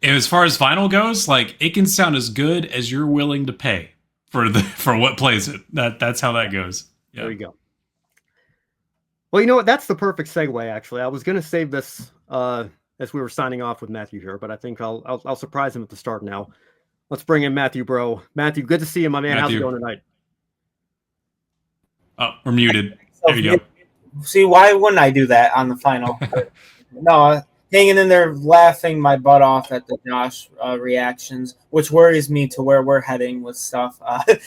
And as far as vinyl goes, like it can sound as good as you're willing to pay for what plays it. That's how that goes. There Yeah. you go. Well, you know what? That's the perfect segue. Actually, I was going to save this as we were signing off with Matthew here, but I think I'll surprise him at the start now. Let's bring in Matthew, bro. Matthew, good to see you, my man. How's it Matthew. going tonight? Oh, we're muted. There Self you go. See, why wouldn't I do that on the final? No, hanging in there, laughing my butt off at the Josh reactions, which worries me to where we're heading with stuff. But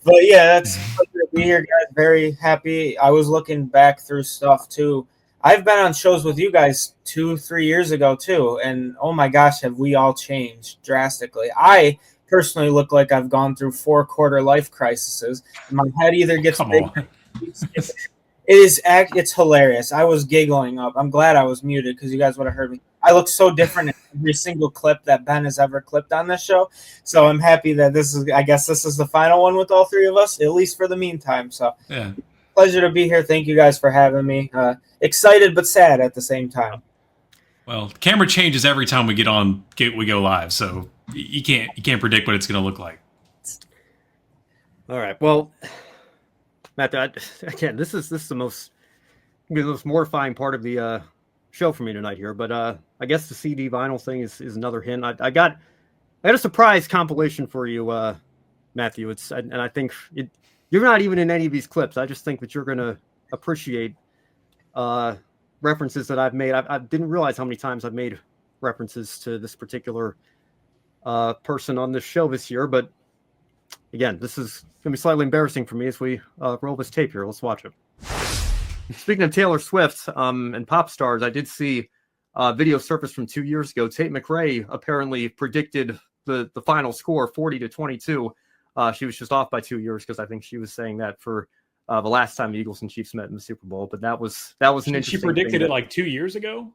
yeah, that's pleasure to be here, guys. Very happy. I was looking back through stuff too. I've been on shows with you guys 2-3 years ago too, and oh my gosh, have we all changed drastically? I personally look like I've gone through 4 quarter life crises. My head either gets Come big. on. It's hilarious. I was giggling up. I'm glad I was muted because you guys would have heard me. I look so different in every single clip that Ben has ever clipped on this show. So I'm happy that I guess this is the final one with all three of us, at least for the meantime. So Yeah. pleasure to be here. Thank you guys for having me. Excited but sad at the same time. Well, the camera changes every time we go live, so you can't predict what it's going to look like. All right. Well, Matt, again, this is the most mortifying part of the show for me tonight here. But I guess the CD vinyl thing is another hint. I got a surprise compilation for you, Matthew. And I think you're not even in any of these clips. I just think that you're going to appreciate references that I've made. I didn't realize how many times I've made references to this particular person on this show this year. But again, this is going to be slightly embarrassing for me as we roll this tape here. Let's watch it. Speaking of Taylor Swift and pop stars, I did see video surfaced from 2 years ago. Tate McRae apparently predicted the final score, 40-22. She was just off by 2 years because I think she was saying that for the last time the Eagles and Chiefs met in the Super Bowl. But that was an interesting. She predicted it like 2 years ago.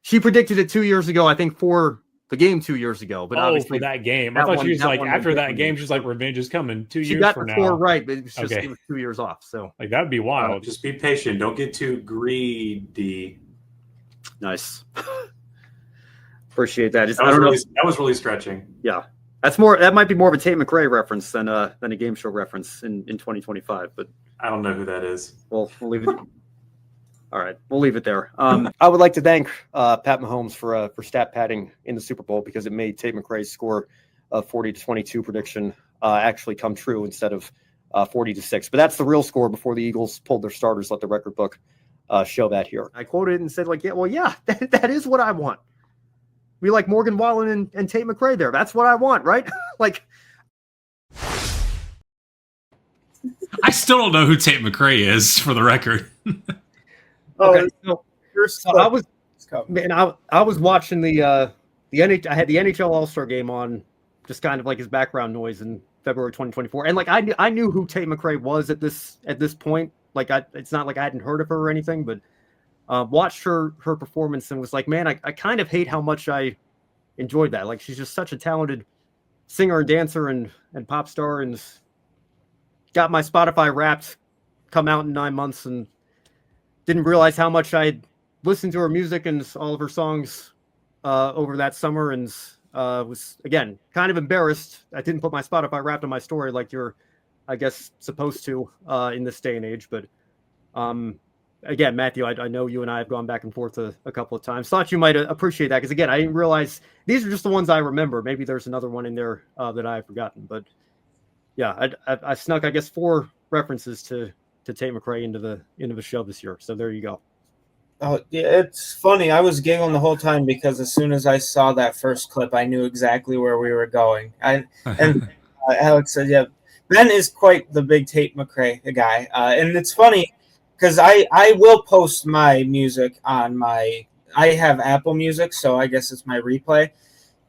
She predicted it 2 years ago, I think, for the game 2 years ago. But obviously for that game, I thought she was like after that game, she's like revenge is coming 2 years from now. She got the score right, but it was just it was 2 years off. So like that'd be wild. Just be patient. Don't get too greedy. Nice. Appreciate that. That was really stretching. Yeah. That might be more of a Tate McRae reference than a game show reference in 2025. But I don't know who that is. Well, we'll leave it. All right, we'll leave it there. I would like to thank Pat Mahomes for stat padding in the Super Bowl because it made Tate McRae's score of 40-22 prediction actually come true instead of 40-6. But that's the real score before the Eagles pulled their starters. Let the record book show that here. I quoted and said, like, that is what I want. We like Morgan Wallen and Tate McRae there. That's what I want, right? Like, I still don't know who Tate McRae is, for the record. Okay, so I was watching the NHL. I had the NHL All-Star game on, just kind of like his background noise in February 2024, and like I knew who Tate McRae was at this point. Like it's not like I hadn't heard of her or anything, but watched her performance and was like, man, I kind of hate how much I enjoyed that. Like she's just such a talented singer and dancer and pop star, and got my Spotify Wrapped come out in 9 months and didn't realize how much I'd listened to her music and all of her songs over that summer, and was, again, kind of embarrassed. I didn't put my Spotify Wrapped on my story like you're, I guess, supposed to in this day and age. But again, Matthew, I know you and I have gone back and forth a couple of times. Thought you might appreciate that because, again, I didn't realize these are just the ones I remember. Maybe there's another one in there that I've forgotten. But yeah, I snuck, I guess, 4 references to Tate McRae into the show this year. So there you go. Oh, yeah, it's funny. I was giggling the whole time because as soon as I saw that first clip, I knew exactly where we were going. Alex said, "Yeah, Ben is quite the big Tate McRae guy," and it's funny because I will post my music on I have Apple Music, so I guess it's my replay,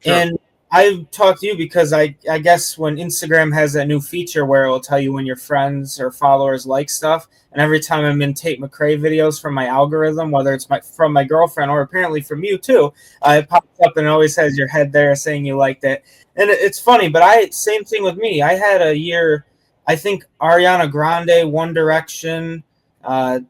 Sure. And I talked to you because I guess when Instagram has that new feature where it will tell you when your friends or followers like stuff, and every time I'm in Tate McRae videos from my algorithm, whether it's from my girlfriend or apparently from you too, it pops up and it always has your head there saying you liked it. And it's funny, but same thing with me. I had a year, I think Ariana Grande, One Direction,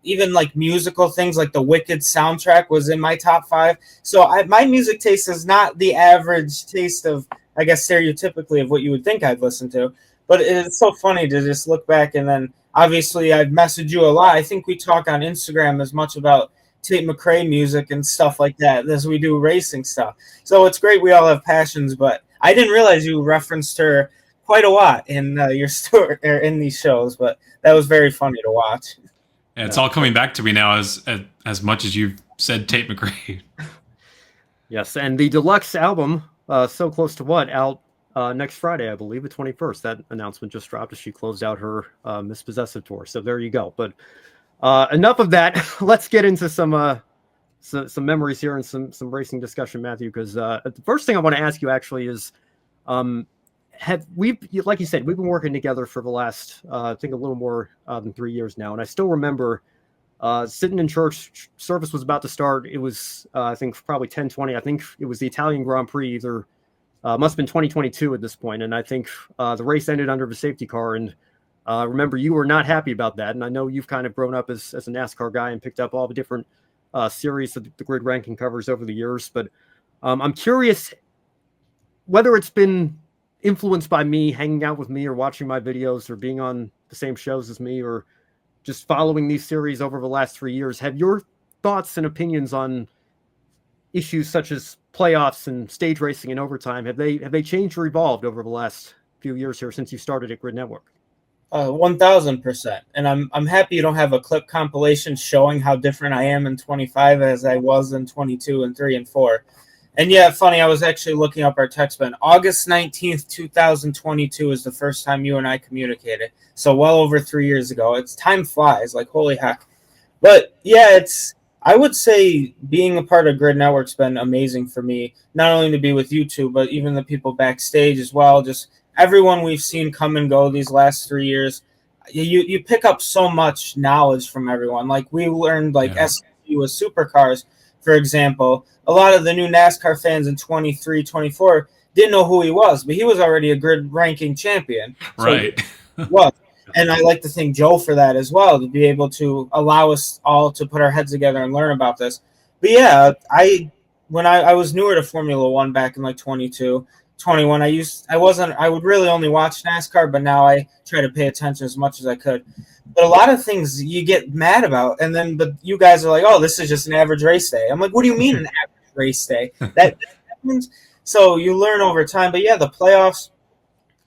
Even like musical things, like the Wicked soundtrack was in my top 5. So my music taste is not the average taste of, I guess, stereotypically of what you would think I'd listen to. But it's so funny to just look back, and then obviously I've messaged you a lot. I think we talk on Instagram as much about Tate McRae music and stuff like that as we do racing stuff. So it's great we all have passions, but I didn't realize you referenced her quite a lot in your story or in these shows, but that was very funny to watch. Yeah, it's all coming back to me now as much as you've said Tate McRae. Yes, and the deluxe album, So Close to What, out next Friday, I believe, the 21st. That announcement just dropped as she closed out her Miss Possessive tour. So there you go. But enough of that. Let's get into some memories here and some racing discussion, Matthew. Because the first thing I want to ask you actually is, like you said, we've been working together for the last I think a little more than 3 years now, and I still remember sitting in church. Service was about to start. It was I think probably 10:20. I think it was the Italian Grand Prix, either must have been 2022 at this point, and I think the race ended under the safety car. And remember, you were not happy about that, and I know you've kind of grown up as a NASCAR guy and picked up all the different series that the grid ranking covers over the years. But I'm curious whether it's been influenced by me hanging out with me or watching my videos or being on the same shows as me or just following these series over the last 3 years. Have your thoughts and opinions on issues such as playoffs and stage racing and overtime, have they changed or evolved over the last few years here since you started at Grid Network? 1000%. And I'm happy you don't have a clip compilation showing how different I am in 25 as I was in 22 and 3 and 4. And yeah, funny, I was actually looking up our text, but August 19th, 2022 is the first time you and I communicated. So well over 3 years ago. It's time flies, like holy heck. But yeah, I would say being a part of Grid Network's been amazing for me, not only to be with you two, but even the people backstage as well. Just everyone we've seen come and go these last 3 years. You pick up so much knowledge from everyone. Like we learned SQ with supercars, for example. A lot of the new NASCAR fans in 23, 24 didn't know who he was, but he was already a grid ranking champion. Right. So and I like to thank Joe for that as well, to be able to allow us all to put our heads together and learn about this. But yeah, when I was newer to Formula One back in like 22, 21, I would really only watch NASCAR, but now I try to pay attention as much as I could. But a lot of things you get mad about, but you guys are like, oh, this is just an average race day. I'm like, what do you mean an average race day? That happens. So you learn over time. But yeah, the playoffs,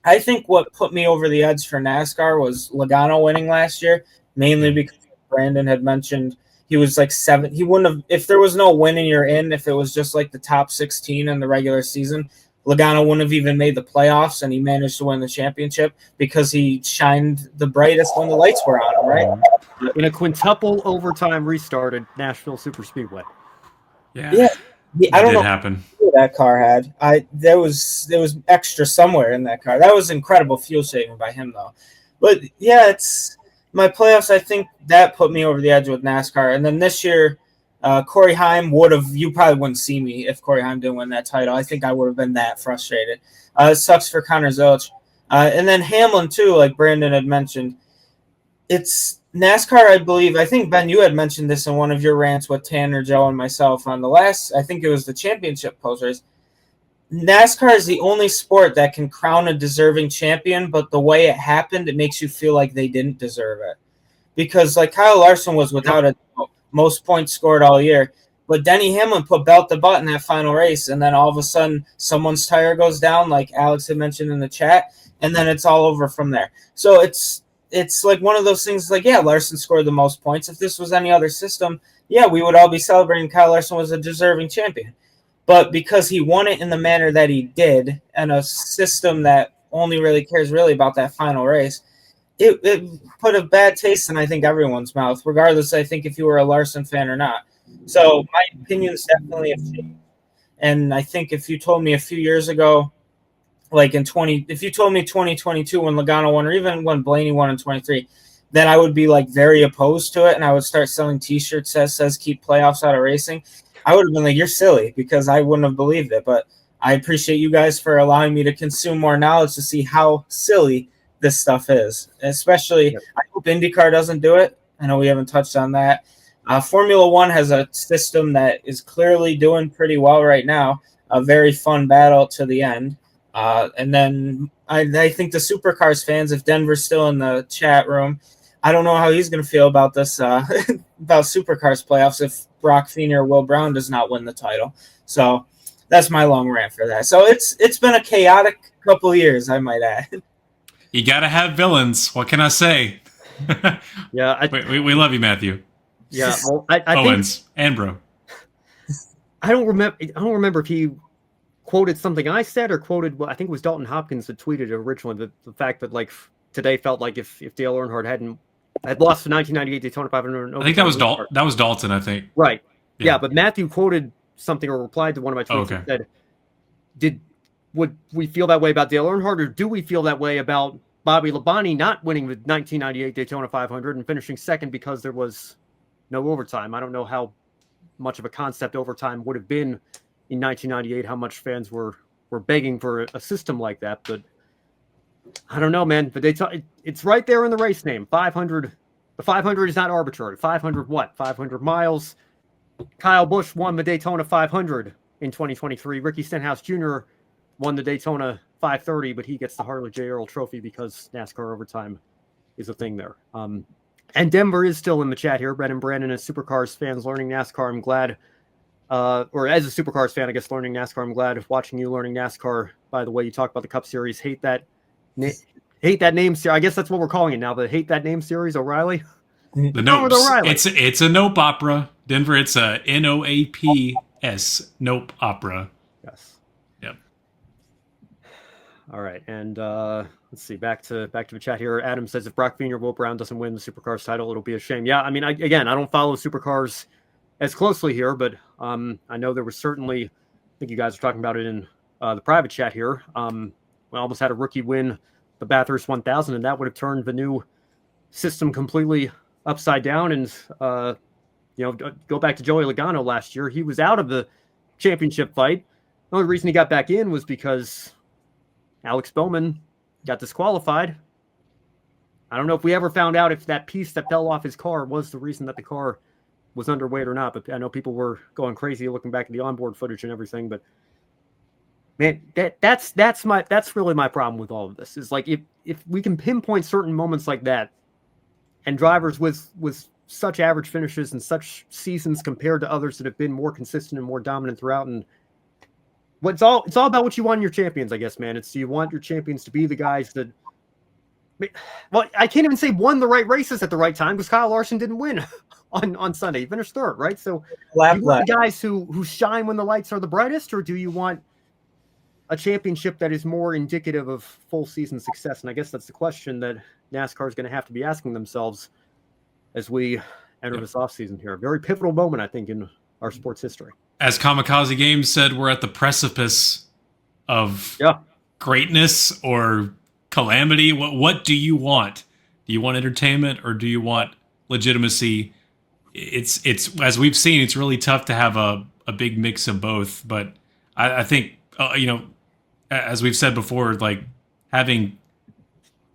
I think what put me over the edge for NASCAR was Logano winning last year, mainly because Brandon had mentioned he was like 7. He wouldn't have, if there was no win and you're in, if it was just like the top 16 in the regular season, Logano wouldn't have even made the playoffs, and he managed to win the championship because he shined the brightest when the lights were on him, right? In a quintuple overtime restarted Nashville Superspeedway. Yeah. I don't know happen. What that car had. There was extra somewhere in that car. That was incredible fuel saving by him, though. But yeah, it's my playoffs. I think that put me over the edge with NASCAR, and then this year. Corey Heim you probably wouldn't see me if Corey Heim didn't win that title. I think I would have been that frustrated. It sucks for Connor Zilch. And then Hamlin, too, like Brandon had mentioned. It's NASCAR, I believe. I think, Ben, you had mentioned this in one of your rants with Tanner, Joe, and myself on the last, I think it was the championship posters. NASCAR is the only sport that can crown a deserving champion, but the way it happened, it makes you feel like they didn't deserve it. Because, like, Kyle Larson was without a most points scored all year. But Denny Hamlin put belt to butt in that final race, and then all of a sudden someone's tire goes down, like Alex had mentioned in the chat, and then it's all over from there. So it's like one of those things like, yeah, Larson scored the most points. If this was any other system, yeah, we would all be celebrating Kyle Larson was a deserving champion. But because he won it in the manner that he did, and a system that only really cares really about that final race, it put a bad taste in, I think, everyone's mouth, regardless, I think, if you were a Larson fan or not. So my opinions definitely have changed. And I think if you told me a few years ago, like if you told me 2022 when Logano won, or even when Blaney won in 23, then I would be like very opposed to it, and I would start selling T-shirts that says keep playoffs out of racing. I would have been like, you're silly, because I wouldn't have believed it. But I appreciate you guys for allowing me to consume more knowledge to see how silly this stuff is. Especially, I hope IndyCar doesn't do it. I know we haven't touched on that. Formula One has a system that is clearly doing pretty well right now. A very fun battle to the end. And then I think the Supercars fans, if Denver's still in the chat room, I don't know how he's going to feel about this, about Supercars playoffs if Brock Feeney or Will Brown does not win the title. So that's my long rant for that. So it's been a chaotic couple of years, I might add. You got to have villains. What can I say? Yeah. We love you, Matthew. Yeah. Well, I Owens think, and Bro. I don't remember if he quoted something I said or quoted, well, I think it was Dalton Hopkins that tweeted it originally, the fact that like today felt like if Dale Earnhardt had lost the 1998 Daytona 500. I think that was Dalton, I think. Right. Yeah, but Matthew quoted something or replied to one of my tweets and said, would we feel that way about Dale Earnhardt, or do we feel that way about Bobby Labonte not winning the 1998 Daytona 500 and finishing second because there was no overtime? I don't know how much of a concept overtime would have been in 1998, how much fans were begging for a system like that, but I don't know, man. But it's right there in the race name. 500. The 500 is not arbitrary. 500 what? 500 miles. Kyle Busch won the Daytona 500 in 2023. Ricky Stenhouse Jr. won the Daytona 530, but he gets the Harley J. Earl Trophy because NASCAR overtime is a thing there. And Denver is still in the chat here. Brett and Brandon, as Supercars fans learning NASCAR, I'm glad. Or as a Supercars fan, I guess, learning NASCAR, I'm glad watching you learning NASCAR. By the way, you talk about the Cup Series. Hate that name series. I guess that's what we're calling it now. The Hate That Name Series, O'Reilly. The Nopes. It's a nope opera. Denver, it's a NOAPS nope opera. Yes. Yep. All right, and let's see. Back to the chat here. Adam says if Brock Feeney or Will Brown doesn't win the Supercars title, it'll be a shame. Yeah, I mean, I don't follow Supercars as closely here, but I know there was certainly. I think you guys are talking about it in the private chat here. We almost had a rookie win the Bathurst 1000, and that would have turned the new system completely upside down. And go back to Joey Logano last year. He was out of the championship fight. The only reason he got back in was because Alex Bowman got disqualified. I don't know if we ever found out if that piece that fell off his car was the reason that the car was underweight or not. But I know people were going crazy looking back at the onboard footage and everything. But man, that's really my problem with all of this. Is like if we can pinpoint certain moments like that, and drivers with such average finishes and such seasons compared to others that have been more consistent and more dominant throughout. And it's all about what you want in your champions, I guess, man. Do you want your champions to be the guys that, well, I can't even say won the right races at the right time because Kyle Larson didn't win on Sunday. He finished third, right? So you want the guys who shine when the lights are the brightest, or do you want a championship that is more indicative of full season success? And I guess that's the question that NASCAR is going to have to be asking themselves as we enter this offseason here. A very pivotal moment, I think, in our sports history. As Kamikaze Games said, we're at the precipice of greatness or calamity. What do you want? Do you want entertainment or do you want legitimacy? It's as we've seen, it's really tough to have a big mix of both. But I think, as we've said before, like having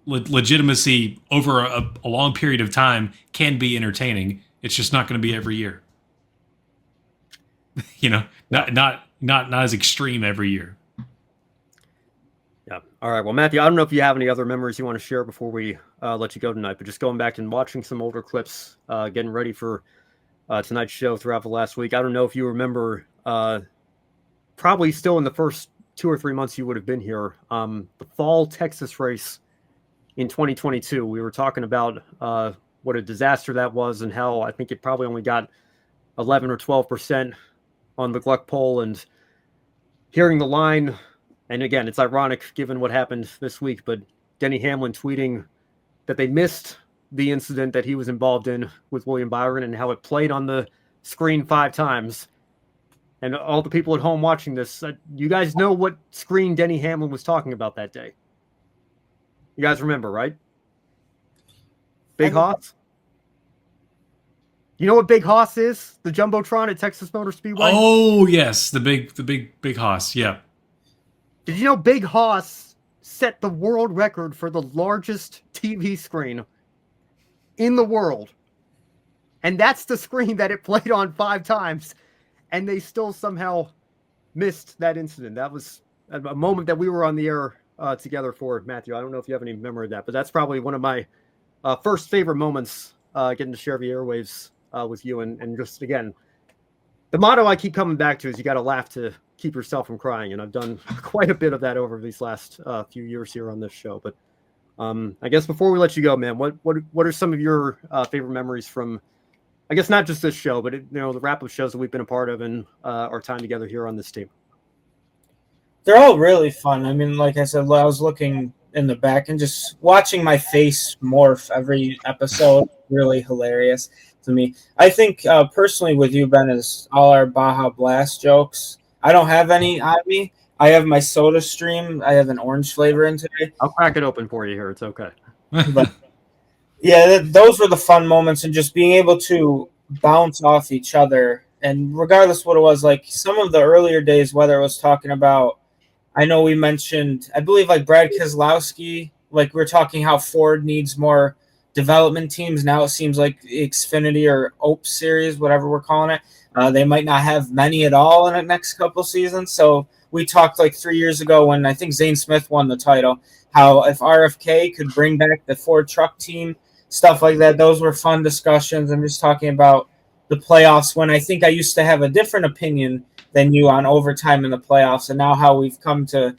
legitimacy over a long period of time can be entertaining. It's just not going to be every year. Not as extreme every year. Yeah. All right. Well, Matthew, I don't know if you have any other memories you want to share before we let you go tonight, but just going back and watching some older clips, getting ready for tonight's show throughout the last week. I don't know if you remember, probably still in the first 2 or 3 months you would have been here, the fall Texas race in 2022. We were talking about what a disaster that was and how I think it probably only got 11 or 12% on the Gluck poll, and hearing the line. And again, it's ironic given what happened this week, but Denny Hamlin tweeting that they missed the incident that he was involved in with William Byron and how it played on the screen 5 times. And all the people at home watching this, you guys know what screen Denny Hamlin was talking about that day. You guys remember, right? Big Hoss? You know what Big Hoss is? The Jumbotron at Texas Motor Speedway? Oh, yes. The big Hoss. Yeah. Did you know Big Hoss set the world record for the largest TV screen in the world And that's the screen that it played on 5 times. And they still somehow missed that incident. That was a moment that we were on the air together for, Matthew. I don't know if you have any memory of that, but that's probably one of my first favorite moments getting to share the airwaves with you. And just, again, the motto I keep coming back to is you got to laugh to keep yourself from crying. And I've done quite a bit of that over these last few years here on this show. But I guess before we let you go, man, what are some of your favorite memories from, I guess, not just this show, but the wrap-up shows that we've been a part of and our time together here on this team? They're all really fun. I mean, like I said, I was looking in the back and just watching my face morph every episode. Really hilarious to me. I think personally with you, Ben, is all our Baja Blast jokes. I don't have any on me. I have my soda stream. I have an orange flavor in today. I'll crack it open for you here. It's okay. But yeah, those were the fun moments, and just being able to bounce off each other. And regardless what it was, like some of the earlier days, whether it was talking about, I know we mentioned, I believe like Brad Keselowski, like we're talking how Ford needs more development teams. Now it seems like the Xfinity or OPE series, whatever we're calling it, they might not have many at all in the next couple seasons. So we talked like 3 years ago when I think Zane Smith won the title, how if RFK could bring back the Ford truck team, stuff like that. Those were fun discussions. I'm just talking about the playoffs when I think I used to have a different opinion than you on overtime in the playoffs, and now how we've come to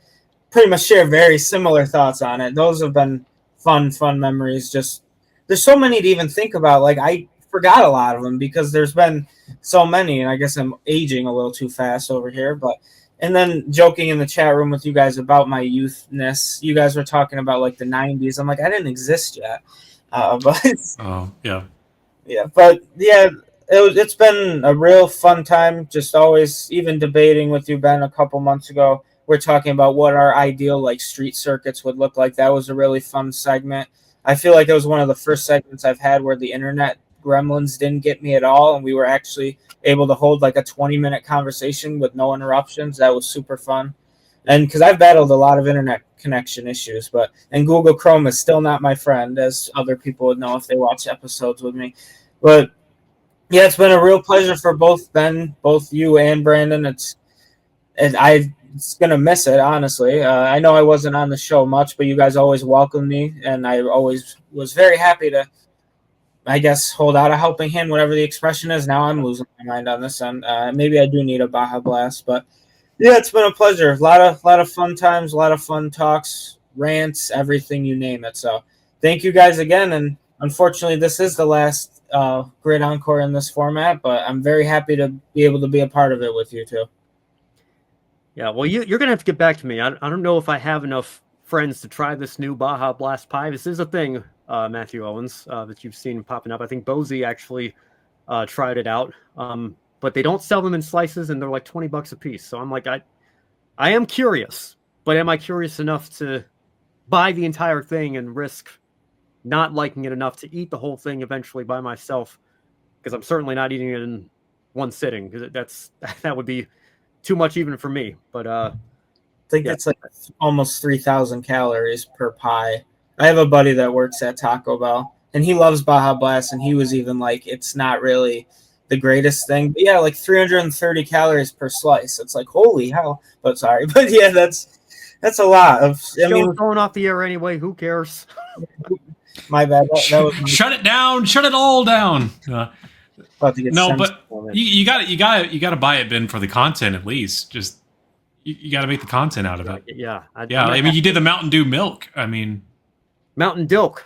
pretty much share very similar thoughts on it. Those have been fun memories. Just there's so many to even think about. Like I forgot a lot of them because there's been so many, and I guess I'm aging a little too fast over here. But and then joking in the chat room with you guys about my youthness. You guys were talking about like the 90s. I'm like, I didn't exist yet. But but it's been a real fun time. Just always, even debating with you, Ben, a couple months ago, we're talking about what our ideal like street circuits would look like. That was a really fun segment. I feel like it was one of the first segments I've had where the internet gremlins didn't get me at all, and we were actually able to hold like a 20-minute conversation with no interruptions. That was super fun. And because I've battled a lot of internet connection issues, and Google Chrome is still not my friend, as other people would know if they watch episodes with me. But yeah, it's been a real pleasure for both you and Brandon. It's gonna miss it, honestly. I know I wasn't on the show much, but you guys always welcomed me, and I always was very happy to, I guess, hold out a helping hand, whatever the expression is. Now I'm losing my mind on this end. Maybe I do need a Baja Blast, but yeah, it's been a pleasure. A lot of fun times, a lot of fun talks, rants, everything you name it. So thank you guys again. And unfortunately, this is the last Grid Encore in this format, but I'm very happy to be able to be a part of it with you too. Yeah, well, you're going to have to get back to me. I don't know if I have enough friends to try this new Baja Blast pie. This is a thing, Matthew Owens, that you've seen popping up. I think Bozy actually tried it out. But they don't sell them in slices, and they're like $20 a piece. So I'm like, I am curious, but am I curious enough to buy the entire thing and risk not liking it enough to eat the whole thing eventually by myself? Because I'm certainly not eating it in one sitting, because that would be too much even for me. But I think it's like almost 3,000 calories per pie. I have a buddy that works at Taco Bell, and he loves Baja Blast, and he was even like, it's not really the greatest thing, but yeah, like 330 calories per slice. It's like, holy hell. But sorry, but yeah, that's a lot of. I mean, going off the air anyway. Who cares? My bad. That was shut it down. Shut it all down. No, but you got to buy it, Ben, for the content at least. Just you got to make the content out of it. Yeah, I mean, you did the Mountain Dew milk. I mean, Mountain Dilk.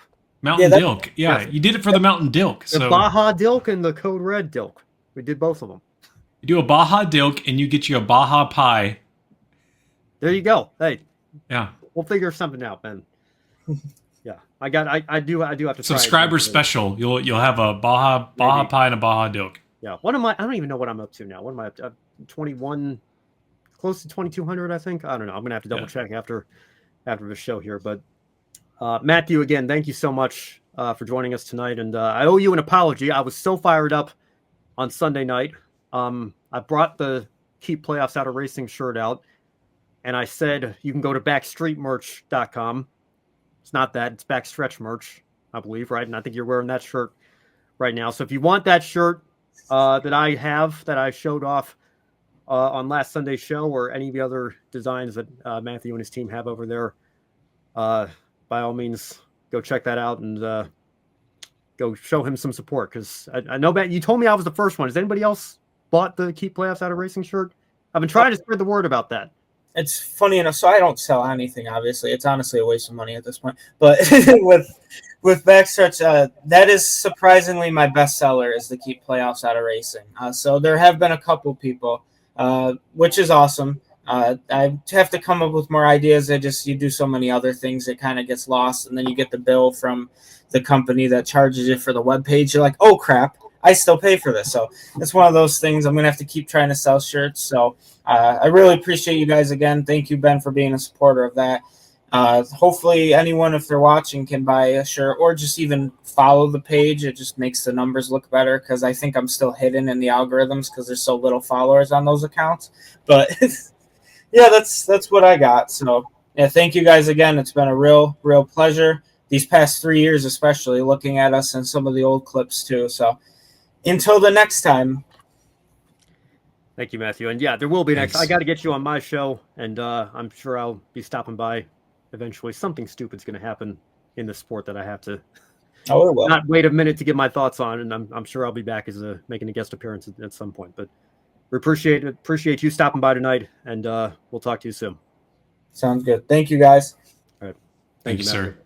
Mountain Dilk. Yeah, you did it for the Mountain Dilk. The Baja Dilk and the Code Red Dilk. We did both of them. You do a Baja Dilk and you get you a Baja pie. There you go. Hey. Yeah. We'll figure something out, Ben. Yeah. I do have to try subscriber special. You'll have a Baja pie and a Baja Dilk. Yeah. What am I don't even know what I'm up to now. What am I up to? 21, close to 2,200, I think. I don't know. I'm gonna have to double check after the show here, but Matthew, again, thank you so much for joining us tonight. And I owe you an apology. I was so fired up on Sunday night. I brought the Keep Playoffs Out of Racing shirt out, and I said you can go to backstreetmerch.com. It's not that. It's Backstretch Merch, I believe, right? And I think you're wearing that shirt right now. So if you want that shirt that I showed off on last Sunday's show, or any of the other designs that Matthew and his team have over there, by all means, go check that out and go show him some support. Because I know, Matt, you told me I was the first one. Has anybody else bought the Keep Playoffs Out of Racing shirt? I've been trying to spread the word about that. It's funny enough. So I don't sell anything. Obviously, it's honestly a waste of money at this point. But with Backstretch, that is surprisingly my best seller, is the Keep Playoffs Out of Racing. So there have been a couple people, which is awesome. I have to come up with more ideas. You do so many other things, it kind of gets lost, and then you get the bill from the company that charges you for the webpage. You're like, oh crap, I still pay for this. So it's one of those things. I'm gonna have to keep trying to sell shirts. So I really appreciate you guys again. Thank you, Ben, for being a supporter of that. Hopefully anyone, if they're watching, can buy a shirt or just even follow the page. It just makes the numbers look better, because I think I'm still hidden in the algorithms because there's so little followers on those accounts. But yeah, that's what I got. So yeah, thank you guys again. It's been a real pleasure these past 3 years, especially looking at us and some of the old clips too. So until the next time. Thank you, Matthew. And yeah, there will be next. I got to get you on my show, and I'm sure I'll be stopping by eventually. Something stupid's going to happen in the sport that I have to not wait a minute to get my thoughts on, and I'm sure I'll be back as making a guest appearance at some point. But we appreciate you stopping by tonight, and we'll talk to you soon. Sounds good. Thank you, guys. All right. Thank you, sir.